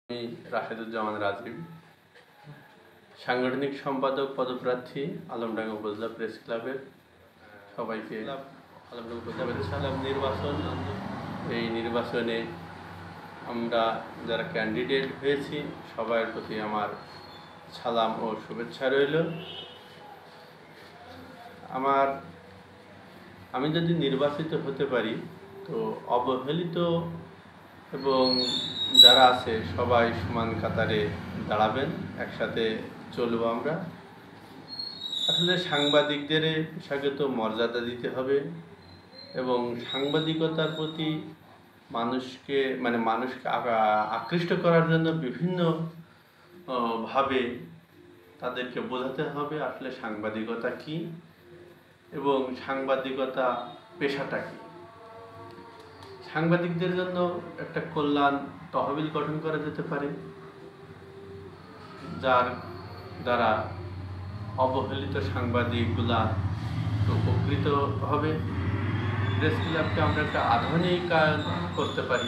আমি রাশেদুজ্জামান রাজীব, সাংগঠনিক সম্পাদক পদপ্রার্থী আলমডাঙ্গা উপজেলা প্রেস ক্লাবের সবাইকে আলমডাঙ্গা উপজেলা প্রেস ক্লাব এই নির্বাচনে আমরা যারা ক্যান্ডিডেট হয়েছি সবার প্রতি আমার সালাম ও শুভেচ্ছা রইল। আমি যদি নির্বাচিত হতে পারি তো অবহেলিত এবং যারা আছে সবাই সমান কাতারে দাঁড়াবেন, একসাথে চলব। আমরা আসলে সাংবাদিকদের পেশাকে তো মর্যাদা দিতে হবে এবং সাংবাদিকতার প্রতি মানুষকে আকৃষ্ট করার জন্য বিভিন্ন ভাবে তাদেরকে বোঝাতে হবে আসলে সাংবাদিকতা কি এবং সাংবাদিকতা পেশাটা কি। সাংবাদিকদের জন্য একটা কল্যাণ তহবিল গঠন করা যেতে পারে, যার দ্বারা অবহেলিত সাংবাদিকগুলা উপকৃত হবে। প্রেস ক্লাবকে আমরা একটা আধুনিকায়ন করতে পারি।